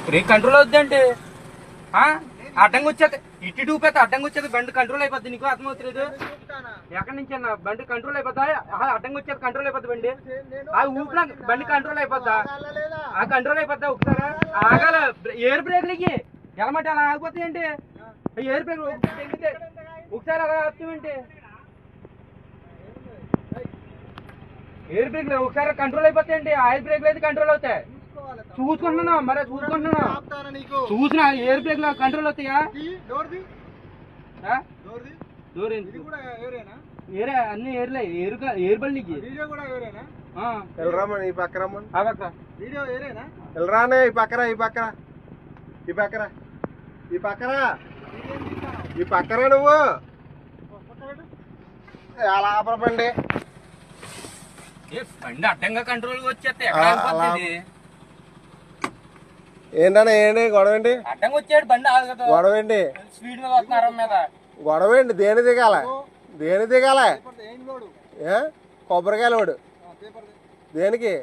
Break control అవుద్దండి. అడ్డంగా వచ్చేది ఇటు టూపైతే అడ్డంగా వచ్చేది బండి కంట్రోల్ అయిపోద్ది. నీకు అర్థమవుతుంది ఎక్కడి నుంచి అన్న బండి కంట్రోల్ అయిపోద్దా? అడ్డంగా వచ్చేది కంట్రోల్ అయిపోద్ది బండి. అది ఊపిన బండి కంట్రోల్ అయిపోద్దా? ఆ కంట్రోల్ అయిపోద్దా? ఒకసారి ఆగాల ఎయిర్ బ్రేక్లకి ఎలమంటే అలా ఆగిపోతాయండి. ఎయిర్ బ్రేక్ ఒకసారి అలా ఆపుతామంటే ఎయిర్ బ్రేక్ ఒకసారి కంట్రోల్ అయిపోతాయండి. ఆయిల్ బ్రేక్ అయితే కంట్రోల్ అవుతాయి. చూసుకుంటున్నా మరి చూసుకుంటున్నా చూసిన ఎయిర్ బ్రేక్ లో కంట్రోల్ అవుతాయా? ఏరే అన్ని ఏర్లే ఎయిర్ బండికి ఈ పక్క రమ్మని వెళ్ళరానే. ఈ పక్కరా ఈ పక్కరా ఈ పక్కరా ఈ పక్కరా ఈ పక్కరా నువ్వు అలా ఆపరపండి. బండి అడ్డంగా కంట్రోల్ వచ్చేస్తే ఏంటన్నా ఏంటి గొడవేంటి? అడ్డంగా వచ్చాడు బండి గొడవేంటి? స్పీడ్ మీద వస్తున్నారు మీద గొడవేంటి? దేని దిగాల దేని దిగాల? కొబ్బరికాయలు వాడు దేనికి?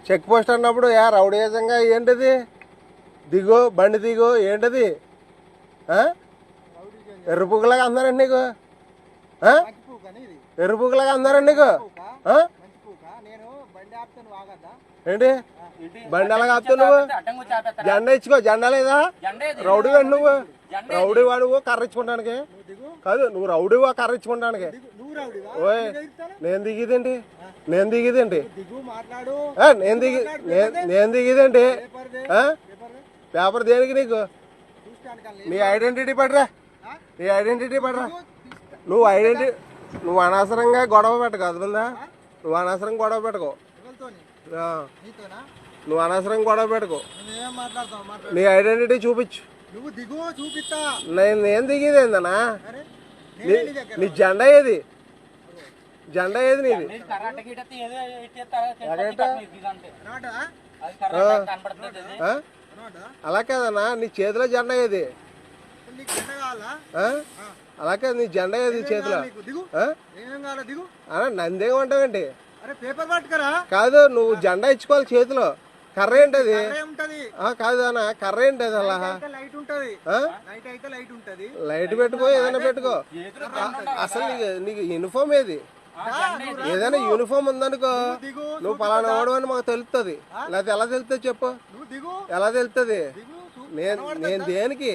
చెక్ పోస్ట్ అన్నప్పుడు రౌడీజంగా ఏంటది? దిగు బండి దిగు ఏంటది? ఎర్రపుగ్గులాగా అందరండి నీకు? ఎర్రపుగ్గులాగా అందరండి నీకు? ఏంటి బండి ఎలాగ ఆపుతావు నువ్వు? జెండా ఇచ్చుకో. జెండా లేదా? రౌడీ వాడు నువ్వు. రౌడీ వాడు కర్ర ఇచ్చుకుంటానికి కాదు. నువ్వు రౌడీ కర్ర ఇచ్చుకుంటానికి. ఓయ్ నేను దిగిదేంటి? నేను దిగిదేంటి? నేను దిగిదేంటి? పేపర్ దేనికి నీకు? నీ ఐడెంటిటీ పడరా. నీ ఐడెంటిటీ పడరా. నువ్వు అనవసరంగా గొడవ పెట్టకు. అర్థమైందా? నువ్వు అనవసరంగా గొడవ పెట్టుకో. నువ్వు అనవసరంగా గొడవ పెట్టుకో. నీ ఐడెంటిటీ చూపించు. నేను దిగేది ఏందన్నా? నీ జెండా ఏది? జెండా ఏది నీది? అలా కాదన్నా నీ చేతిలో జెండా ఏది? అలా కాదు నీ జెండా ఏది చేతిలో? నందేమంటావేంటి? కాదు నువ్వు జెండా ఇచ్చుకోవాలి చేతిలో. కర్ర ఏంటది? కాదు అన్న కర్ర ఏంటది? అలా లైట్ పెట్టుకో. ఏదైనా పెట్టుకో. అసలు నీకు యూనిఫామ్ ఏది? ఏదైనా యూనిఫామ్ ఉందనుకో నువ్వు పలానా వాడు అని మాకు తెలుస్తుంది. లేకపోతే ఎలా తెలుస్తుంది చెప్పు? ఎలా తెలుస్తుంది? నేను దేనికి?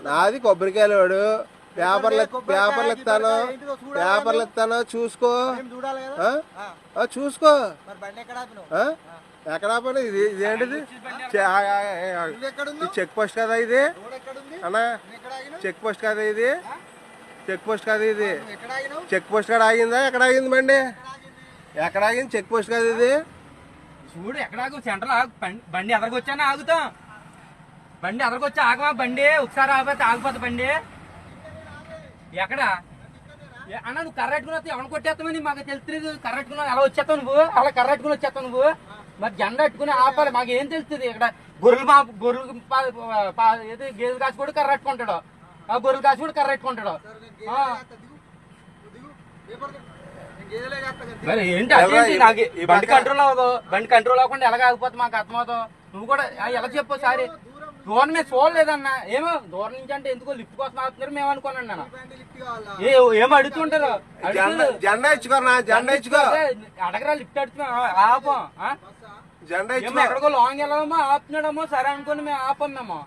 నాది కొబ్బరికాయలు వాడు. పేపర్లు ఇస్తాను చూసుకో. చూసుకో ఎక్కడ ఆపండి. ఇదేంటిది? చెక్ పోస్ట్ కదా ఇది అన్నా? చెక్ పోస్ట్ కదా ఇది? చెక్ పోస్ట్ కదా ఇది? చెక్ పోస్ట్ కాడ ఆగిందా? ఎక్కడ ఆగింది బండి? ఎక్కడ ఆగింది? చెక్ పోస్ట్ కదా ఇది? చూడు ఎక్కడ ఆగు. సెంటర్ బండి ఎదరకొచ్చానే ఆగుతాం. బండి ఎదరకొచ్చి ఆగమా? బండి ఒకసారి ఆగిపోతే ఆగిపోతా బండి. ఎక్కడ అన్న నువ్వు కర్రెట్టుకుని వస్తే ఎవరిని కొట్టేస్తామని మాకు తెలుస్తుంది. కర్రెట్టుకున్నా అలా వచ్చేస్తావు నువ్వు. అలా కర్రెట్టుకుని వచ్చేస్తావు నువ్వు. మరి జెండా పెట్టుకుని ఆపాలి. మాకు ఏం తెలుస్తుంది? ఇక్కడ గొర్రెలు ఏది గేదెలు కాసి కూడా కర్రెట్టుకుంటాడు. ఆ గొర్రెలు కాసి కూడా కర్రెట్టుకుంటాడు. మరి ఏంటి నాకు బండి కంట్రోల్ అవ్వదు. బండి కంట్రోల్ అవ్వకుండా ఎలాగ ఆగిపోతుంది మాకు అర్థమవుతావు. నువ్వు కూడా ఎలా చెప్పు సారి. దూరం మీద చూడలేదన్నా. ఏమో దూరం నుంచి అంటే ఎందుకో లిఫ్ట్ కోసం ఆగుతున్నారు మేము అనుకున్నాను. నేను ఏమో అడుగుతుంటారు. జెండా ఇచ్చుకోనా? జెండా ఇచ్చుకో. అడగరా లిఫ్ట్ అడుగుతున్నాం ఆపం. జెండా ఇచ్చుకో. ఎక్కడికో లాంగ్ వెళ్ళామో ఆపుతున్నాడమ్మో సరే అనుకుని మేము ఆపం. మేము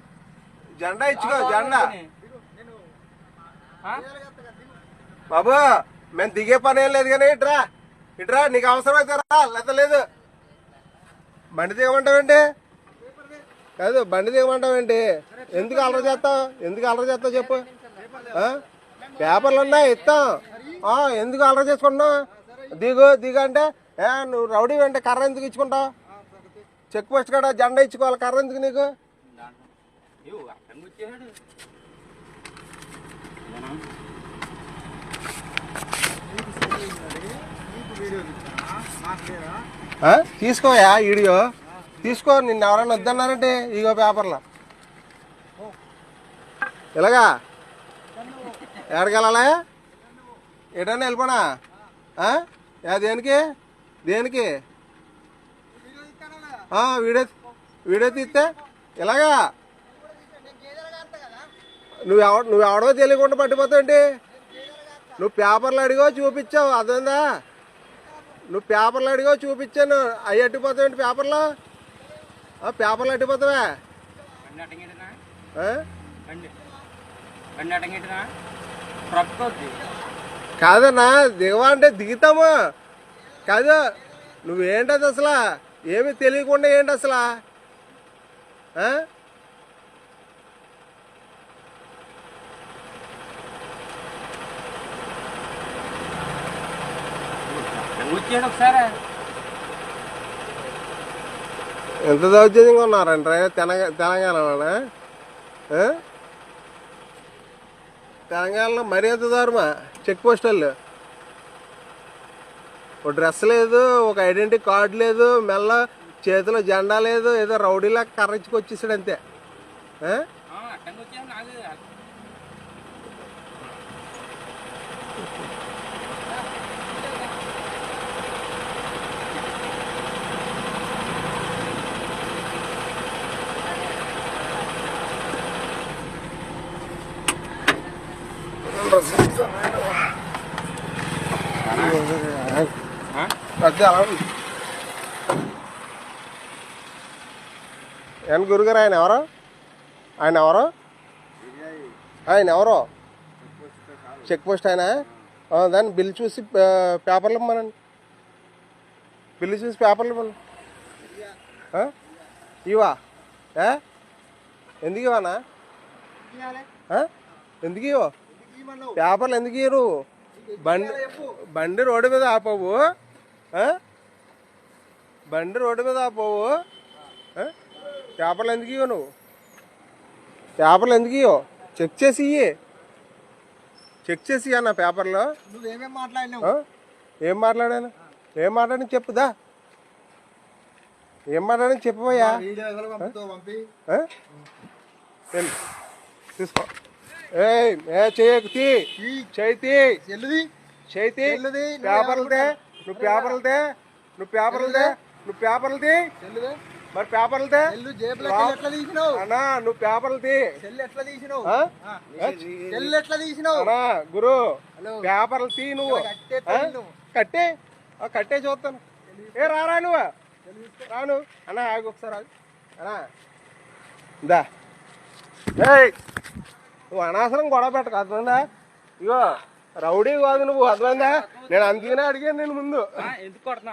జెండా ఇచ్చుకో. జెండా బాబు మేము దిగే పని ఏం లేదు కానీ ఇట్రా ఇట్రా. నీకు అవసరం అయితే రా. లేదా లేదు. బండి దిగమంటావేంటి? కాదు బండి దిగమంటావేంటి? ఎందుకు అల్లరి చేస్తావు? ఎందుకు అల్లరి చేస్తావు చెప్పు? పేపర్లు ఉన్నాయి ఇస్తాం. ఎందుకు అల్లరి చేసుకుంటున్నావు? దిగు అంటే నువ్వు రౌడీ అంటే కర్ర ఎందుకు ఇచ్చుకుంటావు? చెక్ పోస్ట్ కాడ జెండా ఇచ్చుకోవాలి. కర్ర ఎందుకు నీకు? తీసుకోయా వీడియో తీసుకో. నిన్ను ఎవరైనా వద్దన్నారంటే ఇగో పేపర్లో ఇలాగా ఎక్కడికెళ్ళాలా? ఎటన్నా వెళ్ళిపోనా? దేనికి? దేనికి వీడియో వీడియో తీస్తే ఇలాగా నువ్వెవడో తెలియకుండా పట్టిపోతావేంటి? నువ్వు పేపర్లు అడిగో చూపించావు అదేందా? నువ్వు పేపర్లు అడిగో చూపించాను, అవి అట్టిపోతావేంటి పేపర్లో? పేపర్లు అట్టిపోతావా? బండి అటంగిటినా ఆ? బండి అటంగిటినా ప్రొక్కొద్ది కాదన్నా, దిగవా అంటే దిగుతాము. కాదు, నువ్వేంటది అసలు? ఏమి తెలియకుండా ఏంటి అసలు? ఆ? వచ్చాడు ఒకసారి. ఎంత దౌర్జన్యంగా ఉన్నారంటే తెలంగాణ వాళ్ళ? తెలంగాణలో మరీ ఎంత దారుమా? చెక్ పోస్ట్ వాళ్ళు ఒక డ్రెస్ లేదు, ఒక ఐడెంటిటీ కార్డు లేదు, మెల్ల చేతిలో జెండా లేదు, ఏదో రౌడీలా కర్రచ్చుకొచ్చేసాడు అంతే. అట్టంగా వచ్చాము నాకు ఏం గురుగారు, ఆయన ఎవరు? ఆయన ఎవరు? ఆయన ఎవరు? చెక్ పోస్ట్ ఆయన? దాన్ని బిల్లు చూసి పేపర్లు ఇవ్వమనండి. బిల్లు చూసి పేపర్లు ఇవ్వండి. ఇవా ఎందుకు ఇవ్వనా? ఎందుకు ఇవ్వ పేపర్లు? ఎందుకు ఇవ్వరు? బండి రోడ్డు మీద ఆపవు, బండి రోడ్డు మీద ఆపవు. పేపర్లు ఎందుకు ఇవ్వ? నువ్వు పేపర్లు ఎందుకు ఇవ్వ? చెక్ చేసి ఇయ్యి, చెక్ చేసి ఇయ్య నా పేపర్లో. నువ్వేమేం మాట్లాడినావు? ఏం మాట్లాడాను? ఏం మాట్లాడి చెప్పుదా? ఏం మాట్లాడని చెప్పబోయా? తీసుకో. చేతి పేపర్లదే. నువ్వు పేపర్లదే, నువ్వు పేపర్లదే, నువ్వు పేపర్లది. మరి పేపర్లదే అన్నా, నువ్వు పేపర్లది. అన్నా గురు, పేపర్లు తీ. నువ్వు కట్టే కట్టే చూస్తాను. రారా నువ్వు రాను అన్నా, ఆగు ఒకసారి ఆగు అన్నా. దా నువ్వు అనవసరం గొడవ పెట్టకు, అర్థమైందా? ఇగో రౌడీ కాదు నువ్వు, అర్థమైందా? నేను అందుకనే అడిగాను నేను ముందు. ఎందుకు కొడుతున్నా?